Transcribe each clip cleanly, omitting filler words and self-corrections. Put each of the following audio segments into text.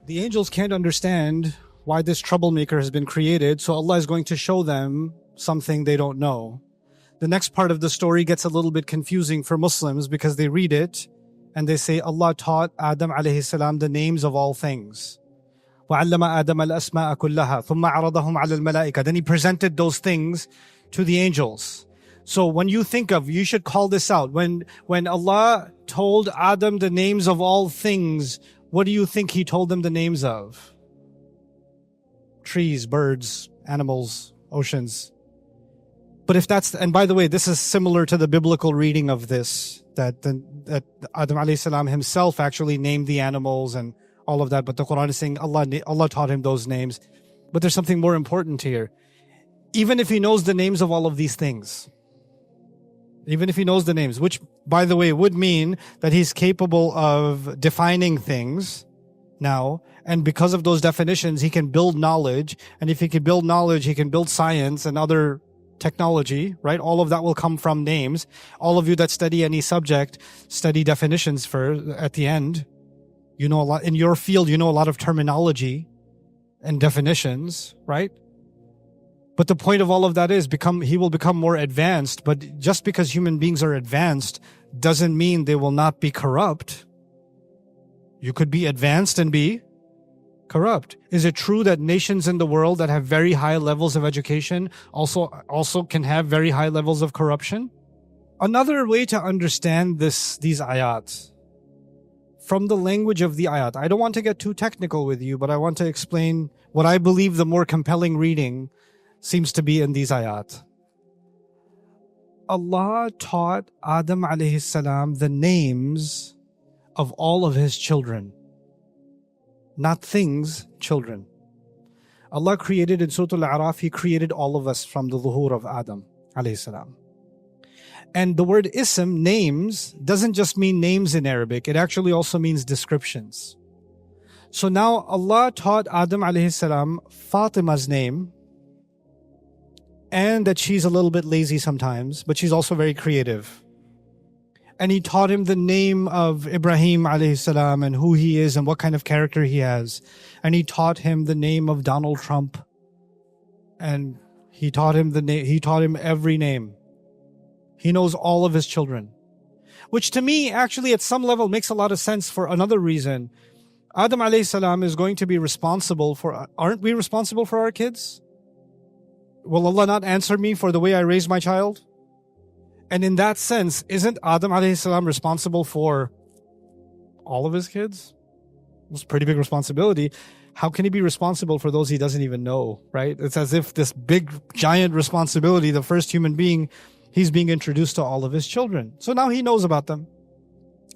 The angels can't understand why this troublemaker has been created, so Allah is going to show them something they don't know. The next part of the story gets a little bit confusing for Muslims because they read it and they say Allah taught Adam alayhi salam the names of all things. وَعَلَّمَ آدَمَ الْأَسْمَاءَ كُلَّهَا ثُمَّ عَرَضَهُمْ عَلَى الْمَلَائِكَةِ. Then He presented those things to the angels. So when you think of, you should call this out. When Allah told Adam the names of all things, what do you think He told them the names of? Trees, birds, animals, oceans. But if that's, and by the way, this is similar to the biblical reading of this, that Adam alayhi salam himself actually named the animals and all of that, but the Quran is saying Allah taught him those names. But there's something more important here. Even if he knows the names of all of these things, even if he knows the names, which by the way would mean that he's capable of defining things now, and because of those definitions he can build knowledge, and if he can build knowledge he can build science and other technology, right? All of that will come from names. All of you that study any subject, study definitions at the end. You know a lot in your field, you know a lot of terminology and definitions, right? But the point of all of that is he will become more advanced, but just because human beings are advanced doesn't mean they will not be corrupt. You could be advanced and be corrupt. Is it true that nations in the world that have very high levels of education also can have very high levels of corruption? Another way to understand these ayat from the language of the ayat. I don't want to get too technical with you, but I want to explain what I believe the more compelling reading seems to be in these ayat. Allah taught Adam alayhi salam the names of all of his children. Not things, children. Allah created in Surah Al-A'raf, He created all of us from the zuhur of Adam alayhi salam. And the word ism, names, doesn't just mean names in Arabic. It actually also means descriptions. So now Allah taught Adam alayhi salam Fatima's name, and that she's a little bit lazy sometimes, but she's also very creative. And He taught him the name of Ibrahim alayhi salam and who he is and what kind of character he has. And He taught him the name of Donald Trump. And He taught him every name. He knows all of his children. Which to me actually at some level makes a lot of sense for another reason. Adam alayhi salam is going to be responsible for, aren't we responsible for our kids? Will Allah not answer me for the way I raise my child? And in that sense, isn't Adam alayhi salam responsible for all of his kids? It's a pretty big responsibility. How can he be responsible for those he doesn't even know, right? It's as if this big, giant responsibility, the first human being, he's being introduced to all of his children. So now he knows about them.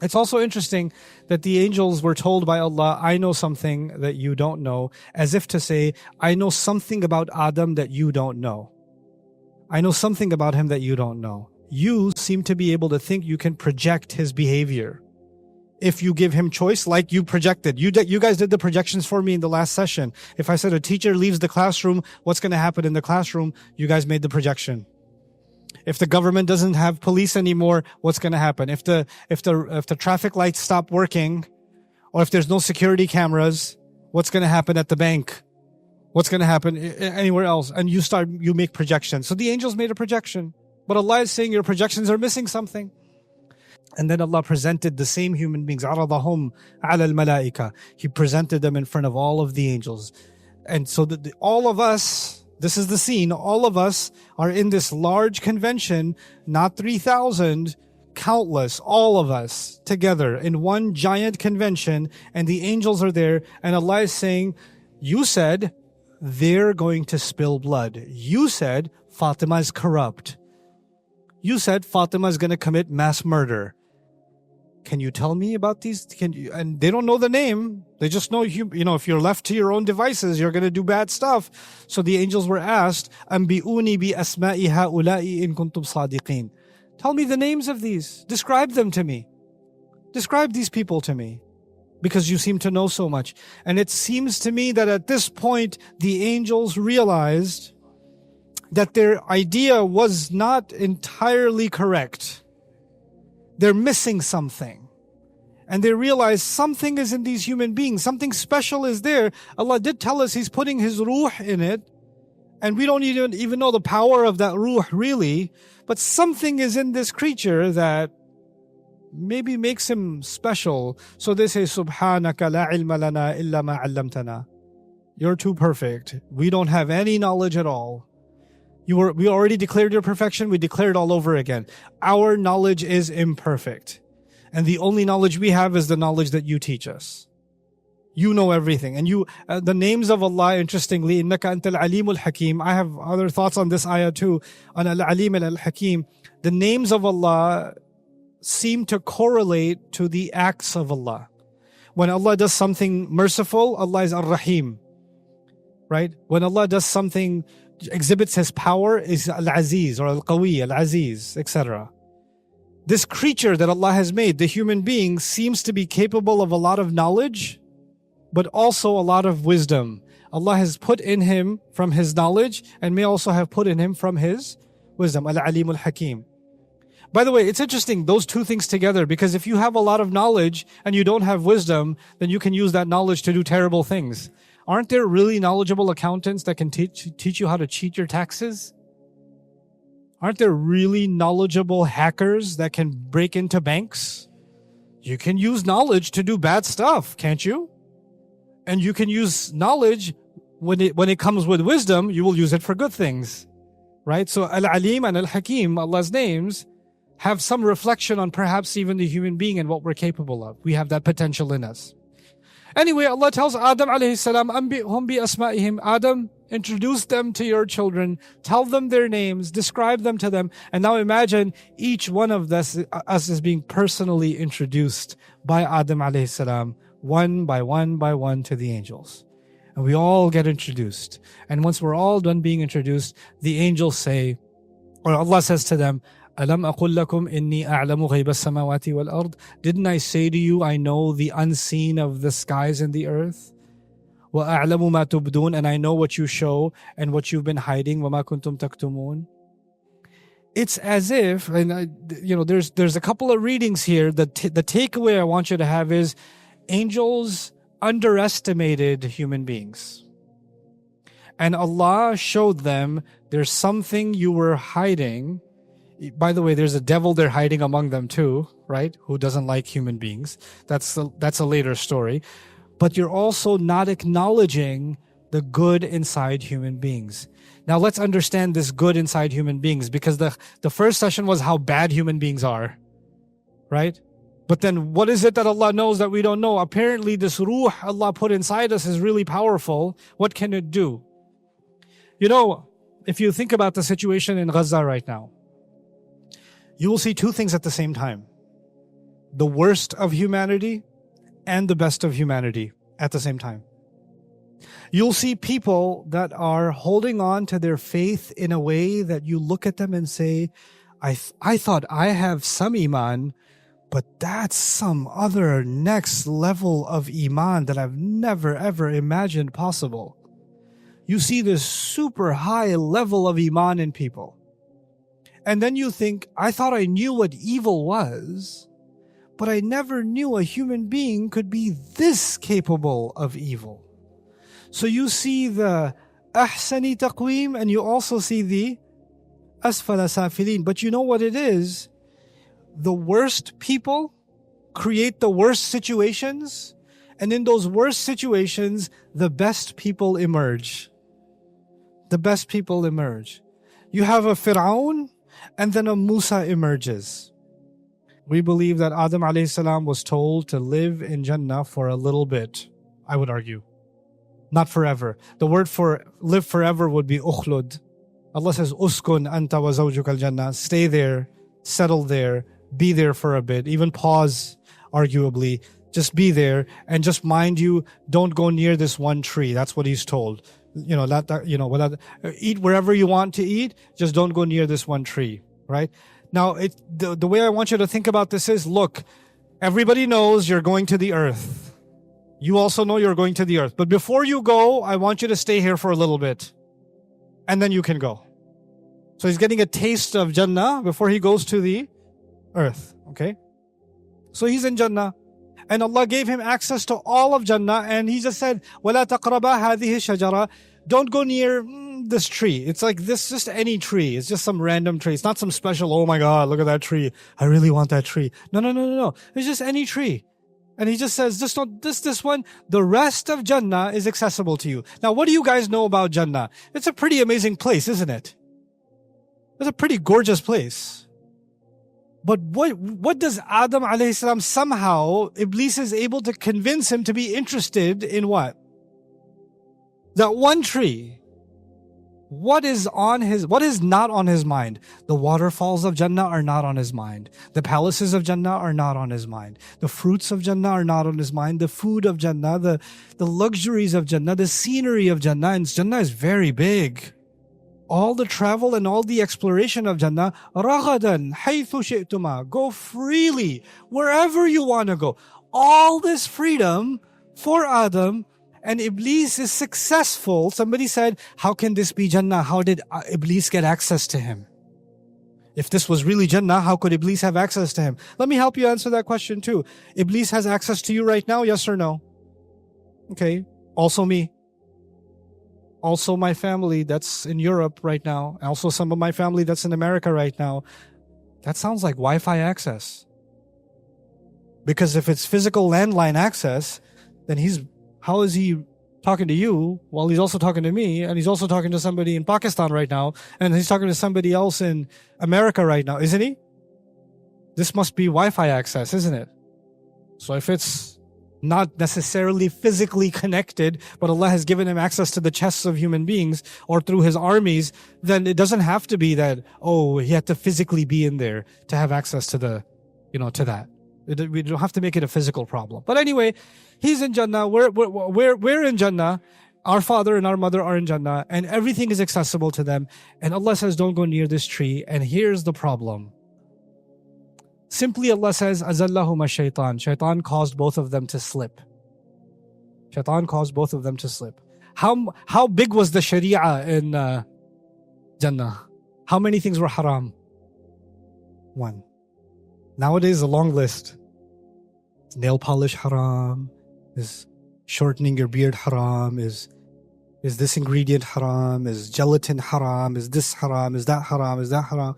It's also interesting that the angels were told by Allah, I know something that you don't know, as if to say, I know something about Adam that you don't know. I know something about him that you don't know. You seem to be able to think you can project his behavior. If you give him choice, like you projected. You guys did the projections for me in the last session. If I said a teacher leaves the classroom, what's going to happen in the classroom? You guys made the projection. If the government doesn't have police anymore, what's going to happen? If the traffic lights stop working, or if there's no security cameras, what's going to happen at the bank? What's going to happen anywhere else? And you make projections. So the angels made a projection. But Allah is saying your projections are missing something. And then Allah presented the same human beings, عَرَضَهُمْ عَلَى الْمَلَائِكَةِ. He presented them in front of all of the angels. And so all of us, this is the scene, all of us are in this large convention, not 3,000, countless, all of us together in one giant convention, and the angels are there, and Allah is saying, you said they're going to spill blood. You said Fatima is corrupt. You said Fatima is going to commit mass murder. Can you tell me about these? And they don't know the name. They just know, if you're left to your own devices, you're going to do bad stuff. So the angels were asked, أَنْبِئُونِي بِأَسْمَاءِ هَؤُلَاءِ إِن كُنْتُمْ صَادِقِينَ. Tell me the names of these. Describe them to me. Describe these people to me. Because you seem to know so much. And it seems to me that at this point, the angels realized that their idea was not entirely correct. They're missing something. and they realize something is in these human beings, something special is there. Allah did tell us He's putting His ruh in it, and we don't even know the power of that ruh really, but something is in this creature that maybe makes him special. So they say, Subhanaka la ilma lana illa ma 'allamtana. You're too perfect. We don't have any knowledge at all. We already declared your perfection. We declare it all over again. Our knowledge is imperfect. And the only knowledge we have is the knowledge that you teach us. You know everything. And the names of Allah, interestingly, Innaka antal alimul hakim. I have other thoughts on this ayah too, on al-alim and al-hakim. The names of Allah seem to correlate to the acts of Allah. When Allah does something merciful, Allah is ar-rahim. Right? When Allah does something, exhibits His power, is al-aziz or al-qawi, al-aziz, etc. This creature that Allah has made, the human being, seems to be capable of a lot of knowledge, but also a lot of wisdom. Allah has put in him from His knowledge, and may also have put in him from His wisdom. Al-alimul hakim. By the way, it's interesting, those two things together, because if you have a lot of knowledge and you don't have wisdom, then you can use that knowledge to do terrible things. Aren't there really knowledgeable accountants that can teach you how to cheat your taxes? Aren't there really knowledgeable hackers that can break into banks? You can use knowledge to do bad stuff, can't you? And you can use knowledge when it comes with wisdom, you will use it for good things. Right? So Al-Alim and Al-Hakim, Allah's names, have some reflection on perhaps even the human being and what we're capable of. We have that potential in us. Anyway, Allah tells Adam alayhi salam, Anbi'hum bi asma'ihim. Adam, introduce them to your children, tell them their names, describe them to them. And now imagine each one of us is being personally introduced by Adam alayhi salam, one by one to the angels. And we all get introduced. And once we're all done being introduced, the angels say, or Allah says to them, Alam aqul lakum inni a'lamu ghayba as-samawati wal ard. Didn't I say to you, I know the unseen of the skies and the earth? Wa a'lamu ma tubdun, and I know what you show and what you've been hiding. Wa ma kuntum taktumun. It's as if, and there's a couple of readings here. The takeaway I want you to have is, angels underestimated human beings. And Allah showed them, there's something you were hiding. By the way, there's a devil they're hiding among them too, right? Who doesn't like human beings. That's a later story. But you're also not acknowledging the good inside human beings. Now let's understand this good inside human beings, because the first session was how bad human beings are, right? But then what is it that Allah knows that we don't know? Apparently this ruh Allah put inside us is really powerful. What can it do? If you think about the situation in Gaza right now, you will see two things at the same time. The worst of humanity and the best of humanity at the same time. You'll see people that are holding on to their faith in a way that you look at them and say, I thought I have some iman, but that's some other next level of iman that I've never ever imagined possible. You see this super high level of iman in people. And then you think, I thought I knew what evil was, but I never knew a human being could be this capable of evil. So you see the ahsani taqweem, and you also see the asfala safilin. But you know what it is? The worst people create the worst situations, and in those worst situations, the best people emerge. The best people emerge. You have a Fir'aun, and then a Musa emerges. We believe that Adam alayhi salam was told to live in Jannah for a little bit, I would argue. Not forever. The word for live forever would be ukhlud. Allah says, Uskun anta wa zawjuka al-jannah. Stay there, settle there, be there for a bit. Even pause, arguably. Just be there, and just mind you, don't go near this one tree. That's what he's told. Eat wherever you want to eat, just don't go near this one tree, right? Now, the way I want you to think about this is, look, everybody knows you're going to the earth. You also know you're going to the earth. But before you go, I want you to stay here for a little bit, and then you can go. So he's getting a taste of Jannah before he goes to the earth, okay? So he's in Jannah, And Allah gave him access to all of Jannah, and He just said, وَلَا تَقْرَبَا هَذِهِ الشَّجَرَةِ, don't go near this tree. It's like this, just any tree. It's just some random tree. It's not some special, oh my God, look at that tree. I really want that tree. No. It's just any tree. And He just says, just don't, this one, the rest of Jannah is accessible to you. Now, what do you guys know about Jannah? It's a pretty amazing place, isn't it? It's a pretty gorgeous place. But what does Adam alayhi salam, somehow Iblis is able to convince him to be interested in what? That one tree. What is not on his mind? The waterfalls of Jannah are not on his mind. The palaces of Jannah are not on his mind. The fruits of Jannah are not on his mind. The food of Jannah, the luxuries of Jannah, the scenery of Jannah. And Jannah is very big. All the travel and all the exploration of Jannah, رَغَدًا حَيْثُ شِئْتُمَا, go freely, wherever you want to go. All this freedom for Adam, and Iblis is successful. Somebody said, how can this be Jannah? How did Iblis get access to him? If this was really Jannah, how could Iblis have access to him? Let me help you answer that question too. Iblis has access to you right now, yes or no? Okay, also me. Also my family that's in Europe right now. Also some of my family that's in America right now. That sounds like Wi-Fi access. Because if it's physical landline access, then how is he talking to you while he's also talking to me, and he's also talking to somebody in Pakistan right now, and he's talking to somebody else in America right now, isn't he? This must be Wi-Fi access, isn't it? So if it's not necessarily physically connected, but Allah has given him access to the chests of human beings or through his armies, then it doesn't have to be that, he had to physically be in there to have access to to that. We don't have to make it a physical problem. But anyway, he's in Jannah. We're in Jannah. Our father and our mother are in Jannah, and everything is accessible to them. And Allah says, don't go near this tree. And here's the problem. Simply Allah says, Azallahuma Shaytan. Shaytan caused both of them to slip. Shaytan caused both of them to slip. How big was the Sharia in Jannah? How many things were haram? One. Nowadays, a long list. Is nail polish haram? Is shortening your beard haram? Is this ingredient haram? Is gelatin haram? Is this haram? Is that haram? Is that haram?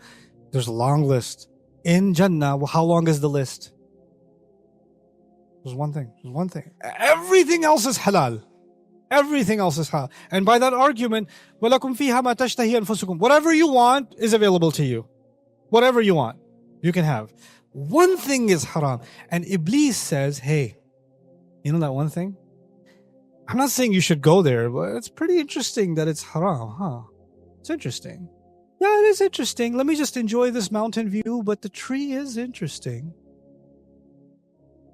There's a long list. In Jannah, how long is the list? There's one thing. Everything else is halal. Everything else is halal. And by that argument, وَلَكُمْ فِيهَا مَا تَشْتَهِي أَنفُسُكُمْ, whatever you want is available to you. Whatever you want, you can have. One thing is haram. And Iblis says, hey, you know that one thing? I'm not saying you should go there, but it's pretty interesting that it's haram, huh? It's interesting. Yeah, it is interesting. Let me just enjoy this mountain view, but the tree is interesting.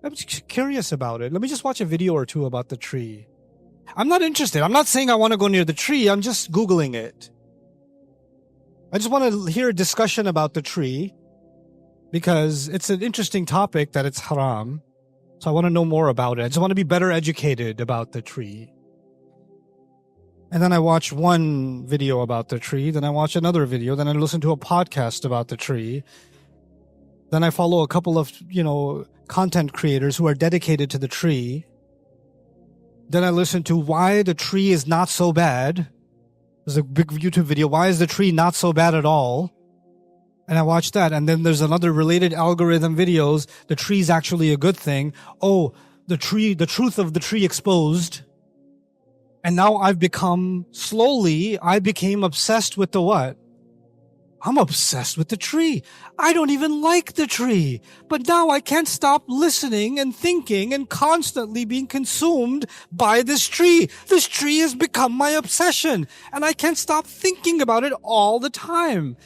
I'm just curious about it. Let me just watch a video or two about the tree. I'm not interested. I'm not saying I want to go near the tree. I'm just Googling it. I just want to hear a discussion about the tree because it's an interesting topic that it's haram. So I want to know more about it. I just want to be better educated about the tree. And then I watch one video about the tree. Then I watch another video. Then I listen to a podcast about the tree. Then I follow a couple of, content creators who are dedicated to the tree. Then I listen to why the tree is not so bad. There's a big YouTube video. Why is the tree not so bad at all? And I watch that. And then there's another related algorithm videos. The tree's actually a good thing. Oh, the truth of the tree exposed. And now I became obsessed with the what? I'm obsessed with the tree. I don't even like the tree. But now I can't stop listening and thinking and constantly being consumed by this tree. This tree has become my obsession. And I can't stop thinking about it all the time.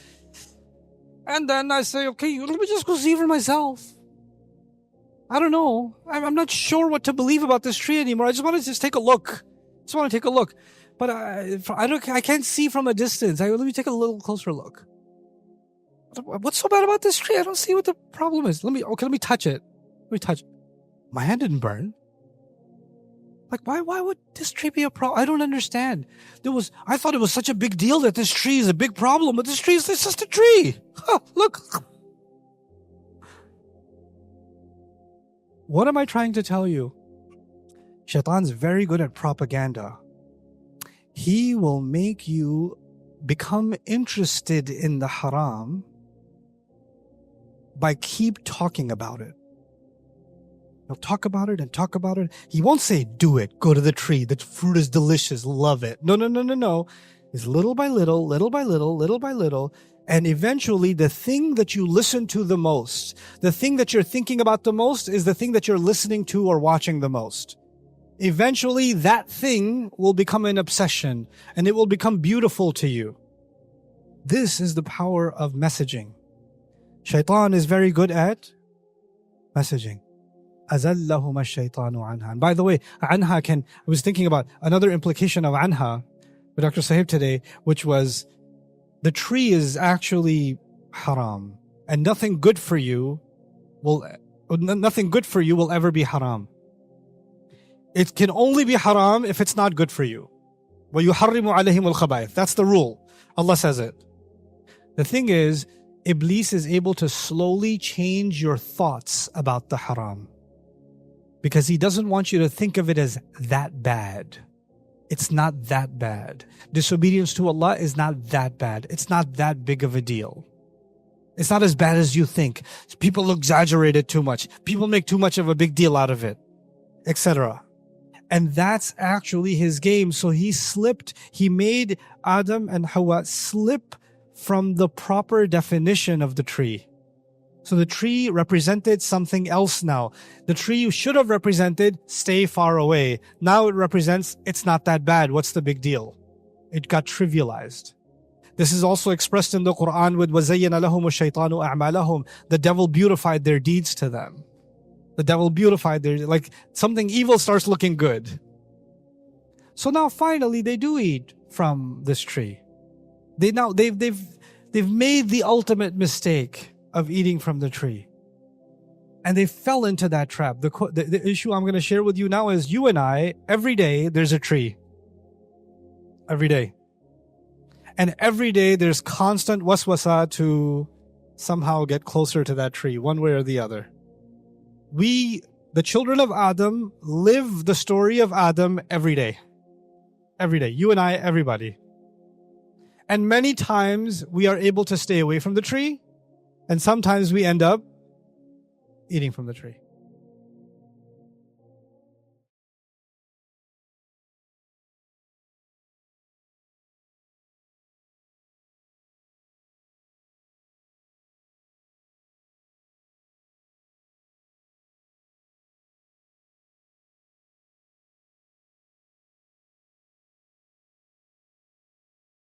And then I say, okay, let me just go see for myself. I don't know. I'm not sure what to believe about this tree anymore. I just want to take a look. But I can't see from a distance. Let me take a little closer look. What's so bad about this tree? I don't see what the problem is. Let me touch it. My hand didn't burn. Like, why would this tree be a problem? I don't understand. I thought it was such a big deal that this tree is a big problem, but this tree is just a tree. Look. What am I trying to tell you? Shaitan's very good at propaganda. He will make you become interested in the haram by keep talking about it. He'll talk about it and talk about it. He won't say, do it, go to the tree, the fruit is delicious, love it. No. It's little by little, little by little, little by little. And eventually the thing that you listen to the most, the thing that you're thinking about the most is the thing that you're listening to or watching the most. Eventually that thing will become an obsession and it will become beautiful to you. This is the power of messaging. Shaitan is very good at messaging. أَزَلَّهُمَا الشَّيْطَانُ عَنْهَا. And by the way, anha I was thinking about another implication of anha with Dr. Sahib today, which was the tree is actually haram. And nothing good for you will ever be haram. It can only be haram if it's not good for you. وَيُحَرِّمُ عَلَيْهِمُ الْخَبَائِثِ. That's the rule. Allah says it. The thing is, Iblis is able to slowly change your thoughts about the haram. Because he doesn't want you to think of it as that bad. It's not that bad. Disobedience to Allah is not that bad. It's not that big of a deal. It's not as bad as you think. People exaggerate it too much. People make too much of a big deal out of it, etc. And that's actually his game. So he made Adam and Hawa slip from the proper definition of the tree. So the tree represented something else now. The tree should have represented stay far away. Now it represents it's not that bad. What's the big deal? It got trivialized. This is also expressed in the Quran with وَزَيَّنَ لَهُمُ الشَّيْطَانُ أَعْمَالَهُم. The devil beautified their deeds to them. The devil beautified like something evil starts looking good. So now finally they do eat from this tree. They've made the ultimate mistake of eating from the tree. And they fell into that trap. The issue I'm going to share with you now is you and I, every day there's a tree. Every day. And every day there's constant waswasa to somehow get closer to that tree, one way or the other. We, the children of Adam, live the story of Adam every day. Every day. You and I, everybody. And many times we are able to stay away from the tree, and sometimes we end up eating from the tree.